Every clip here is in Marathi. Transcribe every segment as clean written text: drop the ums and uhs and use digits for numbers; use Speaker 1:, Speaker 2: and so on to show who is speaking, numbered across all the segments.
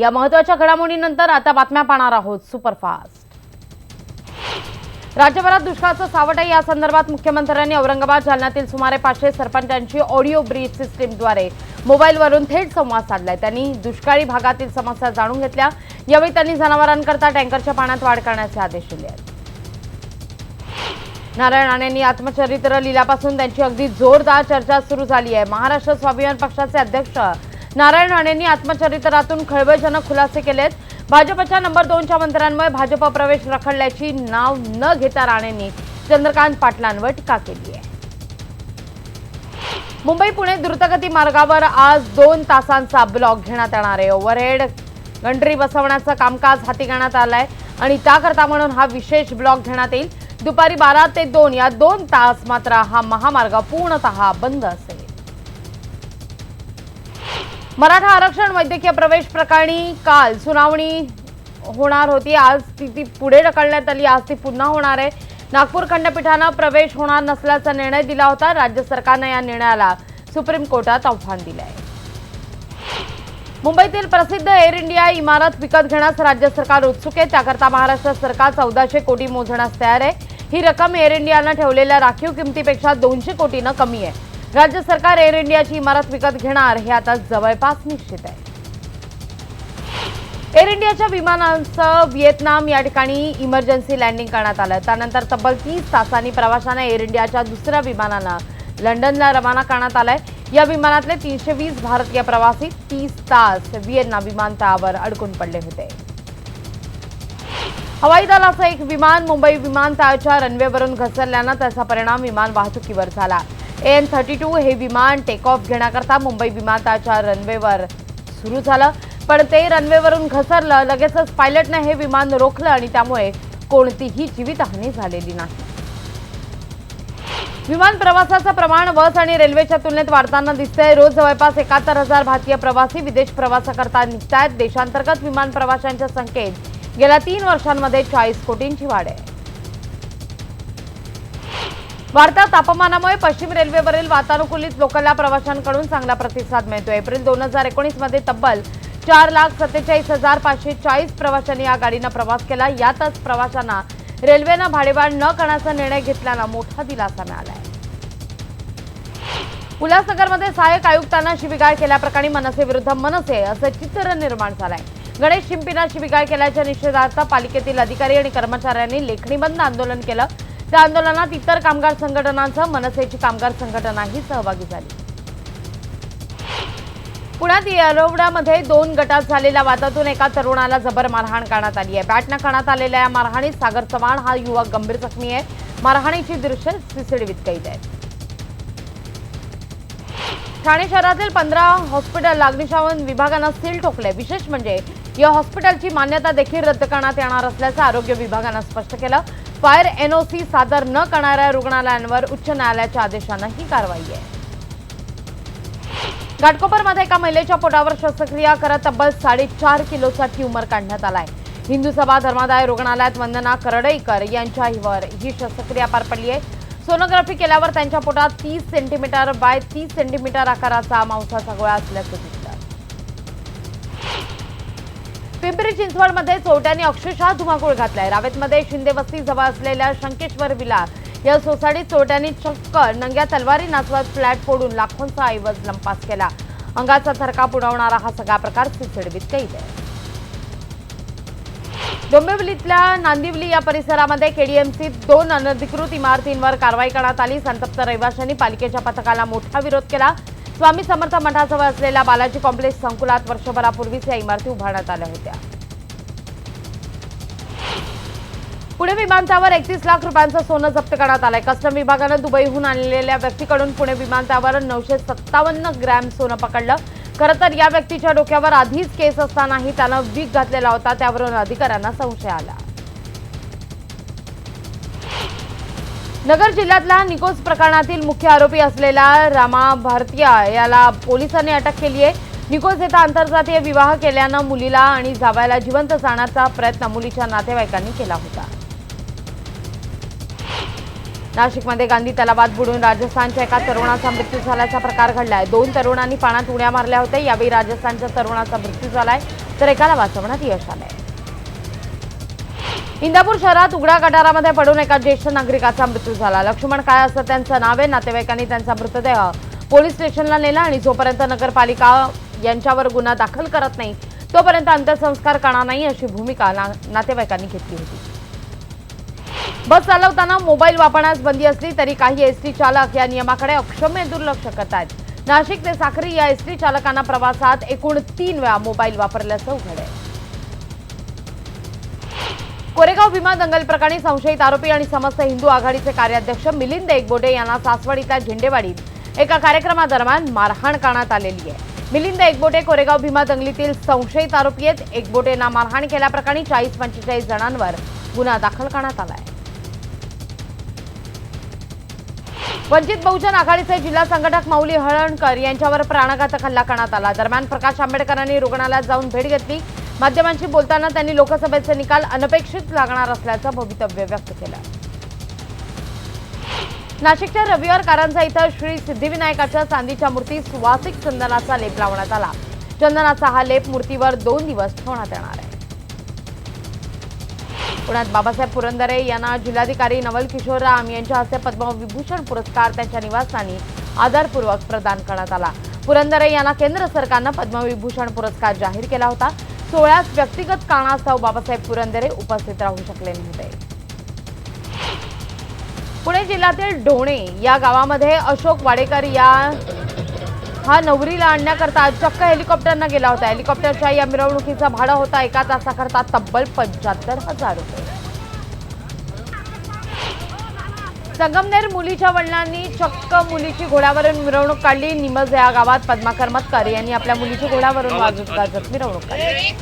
Speaker 1: या महत्त्वाच्या घडामोडीनंतर आता बातम्या पाहणार आहोत सुपरफास्ट। राज्यभरात दुष्काळाचं सावट आहे। या संदर्भात मुख्यमंत्र्यांनी औरंगाबाद जालन्यातील सुमारे 500 सरपंचांची ऑडिओ ब्रीज सिस्टीमद्वारे मोबाईलवरून थेट संवाद साधलाय। त्यांनी दुष्काळी भागातील समस्या जाणून घेतल्या। यावेळी त्यांनी जनावरांकरता टँकरच्या पाण्यात वाढ करण्याचे आदेश दिले आहेत। नारायण राणेंनी आत्मचरित्र लिहिल्यापासून त्यांची अगदी जोरदार चर्चा सुरू झाली आहे। महाराष्ट्र स्वाभिमान पक्षाचे अध्यक्ष नारायण राणेंनी आत्मचरित्रातून खळबळजनक खुलासे केलेत। भाजपच्या नंबर 2च्या मंत्र्यांमुळे भाजप प्रवेश रखडल्याची नाव न घेता राणेंनी चंद्रकांत पाटलांवर टीका केली आहे। मुंबई पुणे द्रुतगती मार्गावर आज 2 तासांचा ब्लॉक घेण्यात येणार आहे। ओव्हरहेड गंटरी बसवण्याचं कामकाज हाती घेण्यात आलंय आणि त्याकरता म्हणून हा विशेष ब्लॉक घेण्यात येईल। दुपारी 12 ते 2 या 2 तास मात्र हा महामार्ग पूर्णतः बंद असेल। मराठा आरक्षण वैद्यकीय प्रवेश प्रकरणी काल सुनावणी होणार होती। आज ती पुढे ढकलण्यात आली। आज ती पुन्हा होणार आहे। नागपूर खंडपीठाने प्रवेश होणार नसल्याचा निर्णय दिला होता। राज्य सरकारने या निर्णयाला सुप्रीम कोर्टात आव्हान दिले आहे। मुंबईतील प्रसिद्ध एअर इंडिया इमारत विकत घेण्यास राज्य सरकार उत्सुक आहे। त्याकरता महाराष्ट्र सरकार 1400 कोटी मोजण्यास तयार आहे। ही रक्कम एअर इंडियाने ठेवलेल्या राखीव किमतीपेक्षा 200 कोटींनी कमी आहे। राज्य सरकार एअर इंडियाची इमारत विकत घेणार हे आता जवळपास निश्चित आहे। एअर इंडियाच्या विमानांचं व्हिएतनाम या ठिकाणी इमर्जन्सी लँडिंग करण्यात आलं। त्यानंतर तब्बल 30 तासांनी प्रवाशांना एअर इंडियाच्या दुसऱ्या विमानानं लंडनला रवाना करण्यात आलंय। या विमानातले 320 भारतीय प्रवासी 30 तास व्हिएतनाम विमानतळावर अडकून पडले होते। हवाई दलाचं एक विमान मुंबई विमानतळाच्या रनवेवरून घसरल्यानं त्याचा परिणाम विमान वाहतुकीवर झाला। AN32 हे विमान टेक ऑफ घेण्याकरता मुंबई विमानतळाच्या रनवेवर सुरू झालं, पण ते रनवेवरून घसरलं। लगेचच पायलटने हे विमान रोखलं आणि त्यामुळे कोणतीही जीवितहानी झालेली नाही। विमान प्रवासाचं प्रमाण बस आणि रेल्वेच्या तुलनेत वाढताना दिसतंय। रोज जवळपास 71,000 भारतीय प्रवासी विदेश प्रवासाकरता निघतायत। देशांतर्गत विमान प्रवाशांच्या संख्येत गेल्या 3 वर्षांमध्ये 40 कोटींची वाढ आहे। वाढत्या तापमानामुळे पश्चिम रेल्वेवरील वातानुकूलित लोकलला प्रवाशांकडून चांगला प्रतिसाद मिळतोय। एप्रिल 2019 मध्ये तब्बल 4,47,540 प्रवाशांनी या गाडीनं प्रवास केला। यातच प्रवाशांना रेल्वेनं भाडेवाढ न करण्याचा निर्णय घेतल्यानं मोठा दिलासा मिळाला आहे। उल्हासनगरमध्ये सहाय्यक आयुक्तांना शिवीगाळ केल्याप्रकरणी मनसेविरुद्ध मनसे असं चित्र निर्माण झालंय। गणेश शिंपींना शिवीगाळ केल्याच्या निषेधार्थ पालिकेतील अधिकारी आणि कर्मचाऱ्यांनी लेखणी बंद आंदोलन केलं। त्या आंदोलनात इतर कामगार संघटनांसह मनसेची कामगार संघटनाही सहभागी झाली। पुण्यात येरवड्यामध्ये 2 गटात झालेल्या वादातून एका तरुणाला जबर मारहाण करण्यात आली आहे। बॅटनं करण्यात आलेल्या या मारहाणीत सागर चव्हाण हा युवक गंभीर जखमी आहे। मारहाणीची दृश्ये सीसीटीव्हीत कैद आहेत। ठाणे शहरातील 15 हॉस्पिटल अग्निशमन विभागानं सील ठोकले। विशेष म्हणजे या हॉस्पिटलची मान्यता देखील रद्द करण्यात येणार असल्याचं आरोग्य विभागानं स्पष्ट केलं। फायर NOC सादर न करणाऱ्या रुग्णालयांवर उच्च न्यायालयाच्या आदेशानं ही कारवाई आहे। घाटकोपरमध्ये एका महिलेच्या पोटावर शस्त्रक्रिया करत तब्बल 4.5 किलोचा ट्यूमर काढण्यात आलाय। हिंदू सभा धर्मादाय रुग्णालयात वंदना करडईकर यांच्यावर ही शस्त्रक्रिया पार पडली आहे। सोनोग्राफी केल्यावर त्यांच्या पोटात 30 सेंटीमीटर बाय 30 सेंटीमीटर आकाराचा मांसाचा गोळा असल्याचं दिसलं। पिंपरी चिंचवडमध्ये चोरट्यांनी अक्षरशः धुमाकूळ घातलाय। रावेतमध्ये शिंदे वस्ती जवळ असलेल्या शंकेश्वर विला या सोसायटीत चोरट्यांनी चक्क नंग्या तलवारी नाचवत फ्लॅट फोडून लाखोंचा ऐवज लंपास केला। अंगाचा थरकाप उडवणारा हा सगळा प्रकार सीसीटीव्हीत कैद आहे। डोंबिवलीतल्या नांदिवली या परिसरामध्ये KDMCत 2 अनधिकृत इमारतींवर कारवाई करण्यात आली। संतप्त रहिवाशांनी पालिकेच्या पथकाला मोठा विरोध केला। स्वामी समर्थ मठाजवळ असलेल्या बालाजी कॉम्प्लेक्स संकुलात वर्षभरापूर्वीच या इमारती उभारण्यात आल्या होत्या। पुणे विमानतळावर 31 लाख रुपयांचं सोनं जप्त करण्यात आलंय। कस्टम विभागानं दुबईहून आणलेल्या व्यक्तीकडून पुणे विमानतळावर 957 ग्रॅम सोनं पकडलं। खरं तर या व्यक्तीच्या डोक्यावर आधीच केस असतानाही त्यानं विग घातलेला होता। त्यावरून अधिकाऱ्यांना संशय आला। नगर जिल्ह्यातल्या निकोज प्रकरणातील मुख्य आरोपी असलेला रामा भारतीया याला पोलिसांनी अटक केली आहे। निकोज येथे आंतरजातीय विवाह केल्यानं मुलीला आणि जावयाला जिवंत जाळण्याचा प्रयत्न मुलीच्या नातेवाईकांनी केला होता। नाशिकमध्ये गांधी तलावात बुडून राजस्थानच्या एका तरुणाचा मृत्यू झाल्याचा प्रकार घडलाय। 2 तरुणांनी पाण्यात उड्या मारल्या होत्या। यावेळी राजस्थानच्या तरुणाचा मृत्यू झालाय। तर एकाला वाचवण्यात यश आलंय. इंदापूर शहरात उघड्या गटारामध्ये पडून एका ज्येष्ठ नागरिकाचा मृत्यू झाला. लक्ष्मण काय असं त्यांचं नाव आहे. नातेवाईकांनी त्यांचा मृतदेह पोलीस स्टेशनला नेला आणि जोपर्यंत नगरपालिका यांच्यावर गुन्हा दाखल करत नाही तोपर्यंत अंत्यसंस्कार करणार नाही अशी भूमिका नातेवाईकांनी घेतली होती. बस चालवताना मोबाईल वापरण्यास बंदी असली तरी काही एसटी चालक या नियमाकडे अक्षम्य दुर्लक्ष करतात. नाशिक ते साक्री या एसटी चालकांना प्रवासात एकूण 3 वेळा मोबाईल वापरल्याचं उघड आहे. कोरेगाव भीमा दंगल प्रकरणी संशयित आरोपी आणि समस्त हिंदू आघाडीचे कार्याध्यक्ष मिलिंद एकबोटे यांना सासवडीतल्या झेंडेवाडीत एका कार्यक्रमादरम्यान मारहाण करण्यात आलेली आहे. मिलिंद एकबोटे कोरेगाव भीमा दंगलीतील संशयित आरोपी आहेत. एकबोटेंना मारहाण केल्याप्रकरणी 40-45 जणांवर गुन्हा दाखल करण्यात आला आहे. वंचित बहुजन आघाडीचे जिल्हा संघटक माऊली हळणकर यांच्यावर प्राणघातक हल्ला करण्यात आला. दरम्यान प्रकाश आंबेडकरांनी रुग्णालयात जाऊन भेट घेतली. माध्यमांशी बोलताना त्यांनी लोकसभेचे निकाल अनपेक्षित लागणार असल्याचं भवितव्य व्यक्त केलं. नाशिकच्या रविवार कारंजा इथं श्री सिद्धिविनायकाच्या चांदीच्या मूर्ती सुवासिक चंदनाचा लेप लावण्यात आला. चंदनाचा हा लेप मूर्तीवर 2 दिवस ठेवण्यात येणार आहे. पुण्यात बाबासाहेब पुरंदरे यांना जिल्हाधिकारी नवल किशोर राम यांच्या हस्ते पद्मविभूषण पुरस्कार त्यांच्या निवासस्थानी आदरपूर्वक प्रदान करण्यात आला. पुरंदरे यांना केंद्र सरकारनं पद्मविभूषण पुरस्कार जाहीर केला होता. सोहळ्यात व्यक्तिगत कारणास्तव बाबासाहेब पुरंदरे उपस्थित राहू शकले नव्हते. पुणे जिल्ह्यातील ढोणे या गावामध्ये अशोक वाडेकर हा नवरीला आणण्याकरता चक्क हेलिकॉप्टरनं गेला होता. हेलिकॉप्टरच्या या मिरवणुकीचं भाडं होता 1 तासाकरता तब्बल 75,000 रुपये. संगमनेर मुलीच्या वडिलांनी चक्क मुलीची घोड्यावरून मिरवणूक काढली. निमज या गावात पद्माकर मतकर यांनी आपल्या मुलीची घोड्यावरून वाजत मिरवणूक काढली.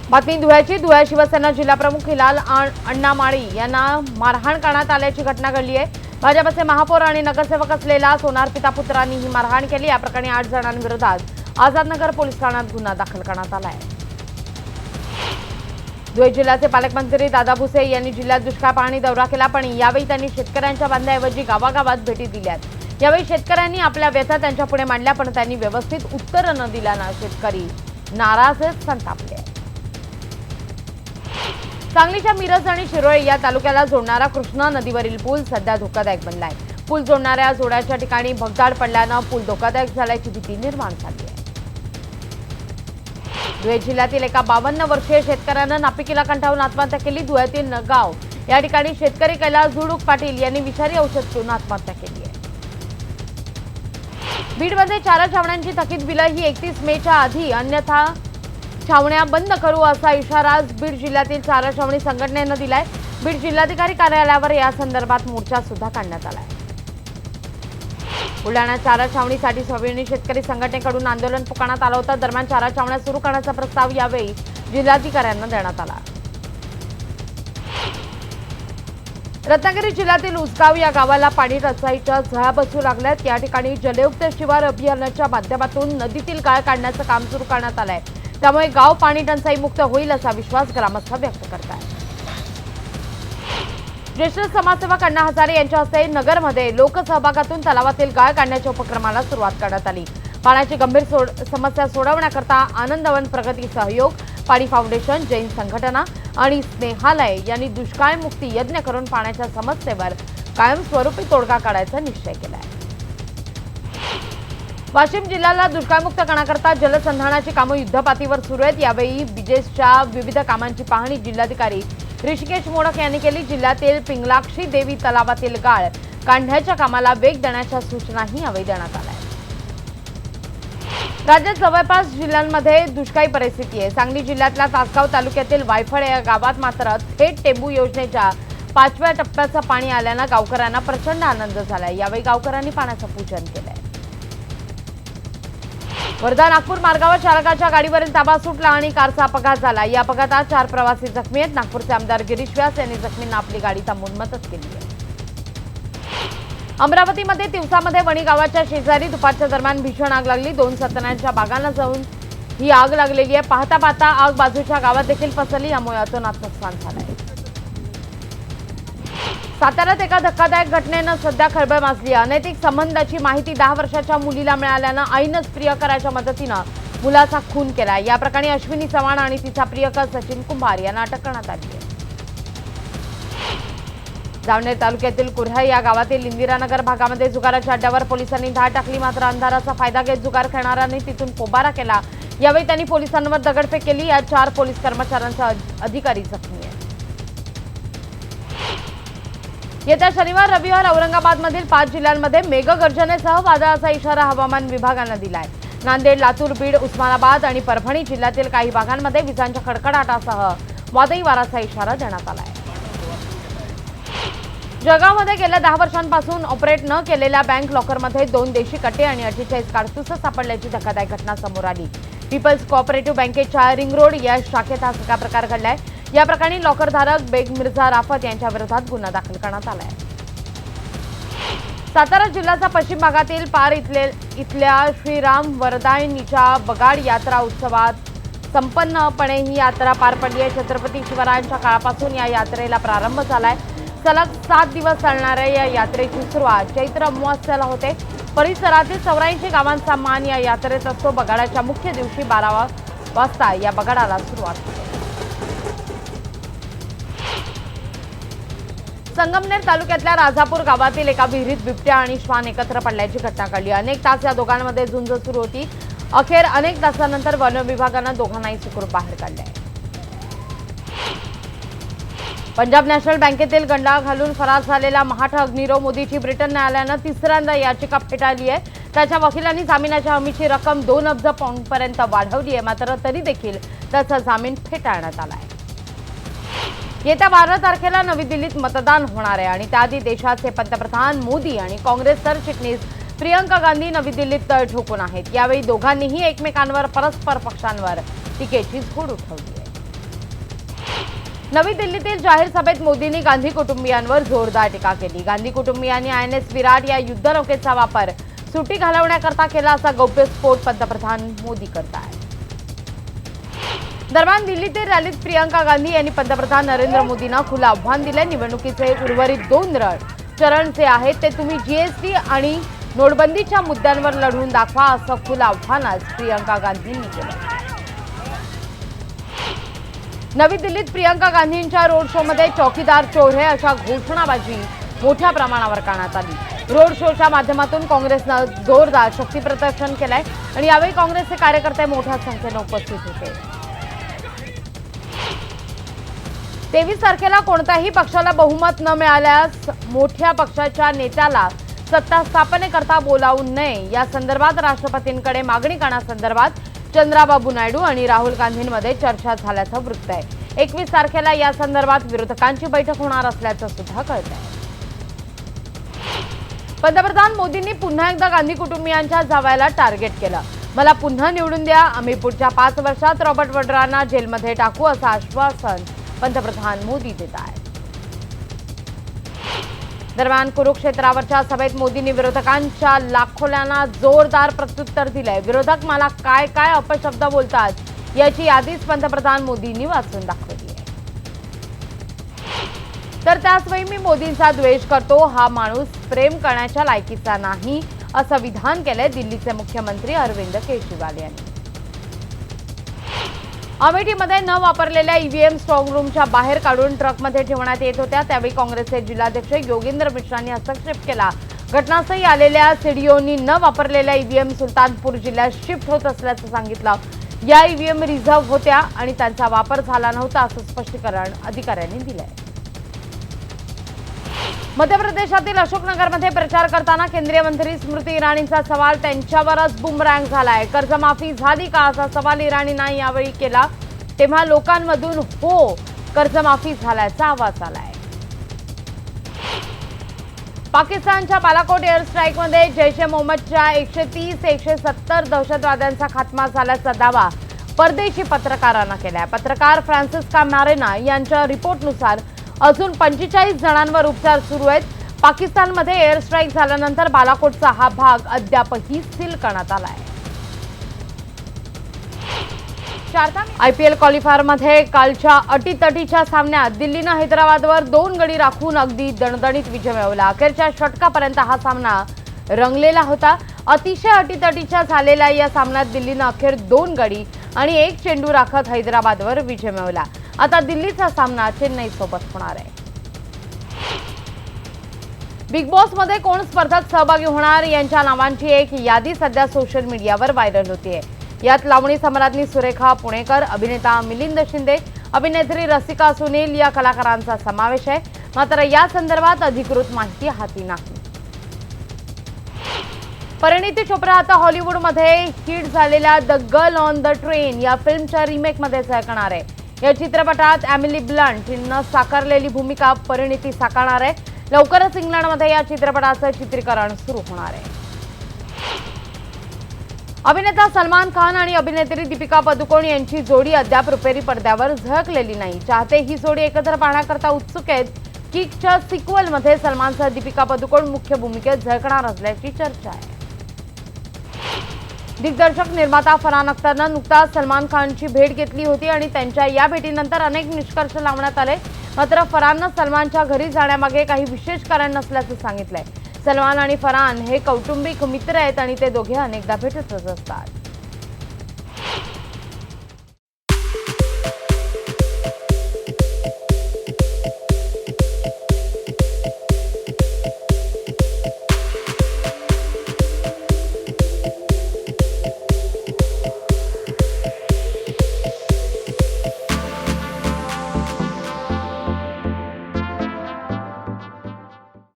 Speaker 1: बातमी धुळ्याची. धुळे शिवसेना जिल्हाप्रमुख हिलाल अण्णा माळी यांना मारहाण करण्यात आल्याची घटना घडली आहे. भाजपचे महापौर आणि नगरसेवक असलेला सोनार पिता पुत्रांनी ही मारहाण केली. या प्रकरणी 8 जणांविरोधात आझादनगर पोलीस ठाण्यात गुन्हा दाखल करण्यात आला आहे. धुळे जिल्ह्याचे पालकमंत्री दादा भुसे यांनी जिल्ह्यात दुष्काळ पाहणी दौरा केला, पण यावेळी त्यांनी शेतकऱ्यांच्या बांधाऐवजी गावागावात भेटी दिल्यात. यावेळी शेतकऱ्यांनी आपल्या व्यथा त्यांच्या पुढे मांडल्या, पण त्यांनी व्यवस्थित उत्तर न दिल्यानं शेतकरी नाराजच संतापले. सांगलीच्या मिरज आणि शिरोळे या तालुक्याला जोडणारा कृष्णा नदीवरील पूल सध्या धोकादायक बनलाय. पूल जोडणाऱ्या जोड्याच्या ठिकाणी भगदाड पडल्यानं पूल धोकादायक झाल्याची भीती निर्माण झाली आहे. धुळे जिल्ह्यातील एका 52 वर्षीय शेतकऱ्यानं नापिकीला कंटाळून आत्महत्या केली. धुळ्यातील नगाव या ठिकाणी शेतकरी कैलास झुडूक पाटील यांनी विषारी औषध पिऊन आत्महत्या केली आहे. बीडमध्ये चारा छावण्यांची थकीत बिलं ही 31 मेच्या आधी अन्यथा छावण्या बंद करू असा इशारा बीड जिल्ह्यातील चारा छावणी संघटनेनं दिलाय. बीड जिल्हाधिकारी कार्यालयावर या संदर्भात मोर्चा सुद्धा काढण्यात आलाय. बुलढाण्यात चारा छावणीसाठी स्वाभिमानी शेतकरी संघटनेकडून आंदोलन पुकारण्यात आलं होतं. दरम्यान चारा छावण्या सुरू करण्याचा प्रस्ताव यावेळी जिल्हाधिकाऱ्यांना देण्यात आला. रत्नागिरी जिल्ह्यातील उसगाव या गावाला पाणी टंचाईच्या झळा बसू लागल्यात. या ठिकाणी जलयुक्त शिवार अभियानाच्या माध्यमातून नदीतील गाळ काढण्याचं काम सुरू करण्यात आलंय. त्यामुळे गाव पाणी टंचाई मुक्त होईल असा विश्वास ग्रामस्थ व्यक्त करतात. ज्येष्ठ समाजसेवक अण्णा हजारे यांच्या हस्ते नगरमध्ये लोकसहभागातून तलावातील गाळ काढण्याच्या उपक्रमाला सुरुवात करण्यात आली. पाण्याची गंभीर समस्या सोडवण्याकरता आनंदवन प्रगती सहयोग, पाणी फाउंडेशन, जैन संघटना आणि स्नेहालय यांनी दुष्काळमुक्ती यज्ञ करून पाण्याच्या समस्येवर कायमस्वरूपी तोडगा काढायचा निश्चय केलाय. वाशिम जिल्ह्याला दुष्काळमुक्त करण्याकरता जलसंधारणाची कामं युद्धपातळीवर सुरू आहेत. यावेळी बिजेसच्या विविध कामांची पाहणी जिल्हाधिकारी ऋषिकेश मोडक यांनी केली. जिल्ह्यातील पिंगलाक्षी देवी तलावातील गाळ काढण्याच्या कामाला वेग देण्याच्या सूचनाही यावेळी देण्यात आल्या. राज्यात जवळपास जिल्ह्यांमध्ये दुष्काळी परिस्थिती आहे. सांगली जिल्ह्यातल्या तासगाव तालुक्यातील वायफळ या गावात मात्र थेट टेंबू योजनेच्या 5व्या टप्प्याचं पाणी आल्यानं गावकऱ्यांना प्रचंड आनंद झालाय. यावेळी गावकऱ्यांनी पाण्याचं पूजन केलंय. वर्धा नागपूर मार्गावर चालकाच्या गाडीवरील ताबा सुटला आणि कारचा अपघात झाला. या अपघातात 4 प्रवासी जखमी आहेत. नागपूरचे आमदार गिरीश व्यास यांनी जखमींना आपली गाडी थांबवून मदत केली आहे. अमरावतीमध्ये तिवसामध्ये वणी गावाच्या शेजारी दुपारच्या दरम्यान भीषण आग लागली. 2 सतनांच्या बागांना जाऊन ही आग लागलेली आहे. पाहता पाहता आग बाजूच्या गावात देखील पसरली. यामुळे अतोनात नुकसान झालंय. साताऱ्यात एका धक्कादायक घटनेनं सध्या खळबळ माजली आहे। अनैतिक संबंधाची माहिती 10 वर्षाच्या मुलीला मिळाल्यानं आईनंच प्रियकराच्या मदतीनं मुलाचा खून केला। या प्रकरणी अश्विनी चव्हाण आणि तिचा प्रियकर सचिन कुंभार यांना अटक करण्यात आली आहे। जामनेर तालुक्यातील कुऱ्हा या गावातील इंदिरानगर भागामध्ये जुगाराच्या अड्ड्यावर पोलिसांनी धाड टाकली। मात्र अंधाराचा फायदा घेत जुगार खेळणाऱ्यांनी तिथून पोबारा केला। यावेळी त्यांनी पोलिसांवर दगडफेक केली। या 4 पोलीस कर्मचाऱ्यांचा अधिकारी जखमी आहे। येत्या शनिवार रविवार औरंगाबादमधील 5 जिल्ह्यांमध्ये मेघगर्जनेसह वादळाचा इशारा हवामान विभागानं दिलाय। नांदेड, लातूर, बीड, उस्मानाबाद आणि परभणी जिल्ह्यातील काही भागांमध्ये विजांच्या कडकडाटासह वादळी वाऱ्याचा इशारा देण्यात आलाय। जळगावमध्ये गेल्या 10 वर्षांपासून ऑपरेट न केलेल्या बँक लॉकरमध्ये 2 देशी कट्टे आणि 48 काडतुसं सापडल्याची धक्कादायक घटना समोर आली। पीपल्स कोऑपरेटिव्ह बँकेच्या रिंग रोड या शाखेत हा सगळा प्रकार घडलाय। या प्रकरणी लॉकरधारक बेग मिर्झा राफत यांच्या विरोधात गुन्हा दाखल करण्यात आलाय। सातारा जिल्ह्याच्या पश्चिम भागातील पार इथल्या श्रीराम वरदायनीच्या बगाड यात्रा उत्सवात संपन्नपणे ही यात्रा पार पडली आहे। छत्रपती शिवरायांच्या काळापासून या यात्रेला प्रारंभ झालाय। सलग 7 दिवस चालणाऱ्या या यात्रेची सुरुवात चैत्र अमावास्येला होते। परिसरातील 84 गावांचा मान या यात्रेत असतो। बगाडाच्या मुख्य दिवशी 12 वाजता या बगाडाला सुरुवात होते। संगमनेर तालुक्यातल्या राजापूर गावातील एका विहिरीत बिबट्या आणि श्वान एकत्र पडल्याची घटना घडली। अनेक तास या दोघांमध्ये झुंज सुरू होती। अखेर अनेक तासानंतर वन विभागानं दोघांनाही सुखरूप बाहेर काढले। पंजाब नॅशनल बँकेतील गंडा घालून फरार झालेला महाठग नीरव मोदीची ब्रिटन न्यायालयानं तिसऱ्यांदा याचिका फेटाळली आहे। त्याच्या वकिलांनी जामिनाच्या हमीची रक्कम 2 अब्ज पाऊंडपर्यंत वाढवली आहे। मात्र तरी देखील त्याचा जामीन फेटाळण्यात आला आहे। येत्या 12 तारखेला नवी दिल्लीत मतदान होणार आहे आणि त्याआधी देशाचे पंतप्रधान मोदी आणि काँग्रेस सरचिटणीस प्रियंका गांधी नवी दिल्लीत तळ ठोकून आहेत। यावेळी दोघांनीही एकमेकांवर परस्पर पक्षांवर टीकेची झोड उठवली आहे। नवी दिल्लीतील जाहीर सभेत मोदींनी गांधी कुटुंबियांवर जोरदार टीका केली। गांधी कुटुंबियांनी INS विराट या युद्धनौकेचा वापर सुट्टी घालवण्याकरता केला असा गौप्यस्फोट पंतप्रधान मोदी करतायत। दरम्यान दिल्लीतील रॅलीत प्रियंका गांधी यांनी पंतप्रधान नरेंद्र मोदींना खुलं आव्हान दिले। निवडणुकीचे उर्वरित 2 चरण जे आहेत ते तुम्ही GST आणि नोटबंदीच्या मुद्द्यांवर लढवून दाखवा असं खुलं आव्हान आज प्रियंका गांधींनी केलं। नवी दिल्लीत प्रियंका गांधींच्या रोड शोमध्ये चौकीदार चोर है अशा घोषणाबाजी मोठ्या प्रमाणावर करण्यात आली। रोड शोच्या माध्यमातून काँग्रेसनं जोरदार शक्ती प्रदर्शन केलंय आणि यावेळी काँग्रेसचे कार्यकर्ते मोठ्या संख्येने उपस्थित होते। 23 तारखेला कोणत्याही पक्षाला बहुमत न मिळाल्यास मोठ्या पक्षाच्या नेत्याला सत्ता स्थापनेकरता बोलावू नये या संदर्भात राष्ट्रपतींकडे मागणी करण्यासंदर्भात चंद्राबाबू नायडू आणि राहुल गांधींमध्ये चर्चा झाल्याचं वृत्त आहे। 21 तारखेला या संदर्भात विरोधकांची बैठक होणार असल्याचं सुद्धा कळतंय। पंतप्रधान मोदींनी पुन्हा एकदा गांधी कुटुंबियांच्या जावयाला टार्गेट केलं। मला पुन्हा निवडून द्या, आम्ही पुढच्या 5 वर्षात रॉबर्ट वड्रांना जेलमध्ये टाकू असं आश्वासन पंतप्रधान मोदी देत आहेत। दरम्यान कुरुक्षेत्रावरच्या सभेत मोदींनी विरोधकांच्या लाखोल्यांना जोरदार प्रत्युत्तर दिलंय। विरोधक मला काय काय अपशब्द बोलतात याची यादीच पंतप्रधान मोदींनी वाचून दाखवली आहे। तर त्याचवेळी मी मोदींचा द्वेष करतो, हा माणूस प्रेम करण्याच्या लायकीचा नाही असं विधान केलंय दिल्लीचे मुख्यमंत्री अरविंद केजरीवाल यांनी। अमेठीमध्ये न वापरलेल्या EVM स्ट्रॉंग रूमच्या बाहेर काढून ट्रकमध्ये ठेवण्यात येत होत्या। त्यावेळी काँग्रेसचे जिल्हाध्यक्ष योगेंद्र मिश्रांनी हस्तक्षेप केला। घटनास्थळी आलेल्या सीडीओनी न वापरलेल्या EVM सुलतानपूर जिल्ह्यात शिफ्ट होत असल्याचं सांगितलं। या EVM रिझर्व्ह होत्या आणि त्यांचा वापर झाला नव्हता असं स्पष्टीकरण अधिकाऱ्यांनी दिलंय। मध्य प्रदेशातील अशोकनगरमध्ये प्रचार करताना केंद्रीय मंत्री स्मृती इराणींचा सवाल त्यांच्यावरच बुमरँग झालाय। कर्जमाफी झाली का असा सवाल इराणींनी यावेळी केला, तेव्हा लोकांमधून हो कर्जमाफी झाल्याचा आवाज आलाय। पाकिस्तानच्या बालाकोट एअर स्ट्राईकमध्ये जैश ए मोहम्मदच्या 130-170 दहशतवाद्यांचा खात्मा झाल्याचा दावा परदेशी पत्रकारांना केलाय। पत्रकार फ्रान्सिस्का मॅरेना यांच्या रिपोर्टनुसार अजून 45 जणांवर उपचार सुरू आहेत। पाकिस्तानमध्ये एअर स्ट्राईक झाल्यानंतर बालाकोटचा हा भाग अद्यापही सील करण्यात आला आहे। IPL क्वालिफायरमध्ये कालच्या अटीतटीच्या सामन्यात दिल्लीनं हैदराबादवर 2 गडी राखून अगदी दणदणीत विजय मिळवला। अखेरच्या षटकापर्यंत हा सामना रंगलेला होता। अतिशय अटीतटीच्या झालेल्या या सामन्यात दिल्लीनं अखेर 2 गडी आणि 1 चेंडू राखत हैदराबादवर विजय मिळवला। आता दिल्लीचा सामना चेन्नई सोबत होणार आहे। बिग बॉस मध्ये कोण स्पर्धक सहभागी होणार यांच्या नावांची एक यादी सध्या सोशल मीडियावर व्हायरल होतीये। यात लावणी सम्राज्ञी सुरेखा पुणेकर, अभिनेता मिलिंद शिंदे, अभिनेत्री रसिका सुनील या कलाकारांचा समावेश आहे। मात्र या संदर्भात अधिकृत माहिती हाती नाही। परिणीती चोप्रा आता हॉलिवूडमध्ये हिट झालेल्या the girl on the train या फिल्मच्या रिमेकमध्ये झळकणार आहे। या चित्रपटात एमिली ब्लंट हिनं साकारलेली भूमिका परिणीती साकारणार आहे। लवकरच इंग्लंडमध्ये या चित्रपटाचं चित्रीकरण सुरू होणार आहे। अभिनेता सलमान खान आणि अभिनेत्री दीपिका पदुकोण यांची जोडी अद्याप रुपेरी पडद्यावर झळकलेली नाही। चाहते ही जोडी एकत्र पाहण्याकरता उत्सुक आहेत। किकच्या सिक्वलमध्ये सलमानसह दीपिका पदुकोण मुख्य भूमिकेत झळकणार असल्याची चर्चा आहे। दिग्दर्शक निर्माता फरहान अख्तरनं नुकताच सलमान खानची भेट घेतली होती आणि त्यांच्या या भेटीनंतर अनेक निष्कर्ष लावण्यात आले। मात्र फरहाननं सलमानच्या घरी जाण्यामागे काही विशेष कारण नसल्याचं सांगितलंय। सलमान आणि फरहान हे कौटुंबिक मित्र आहेत आणि ते दोघे अनेकदा भेटतच असतात।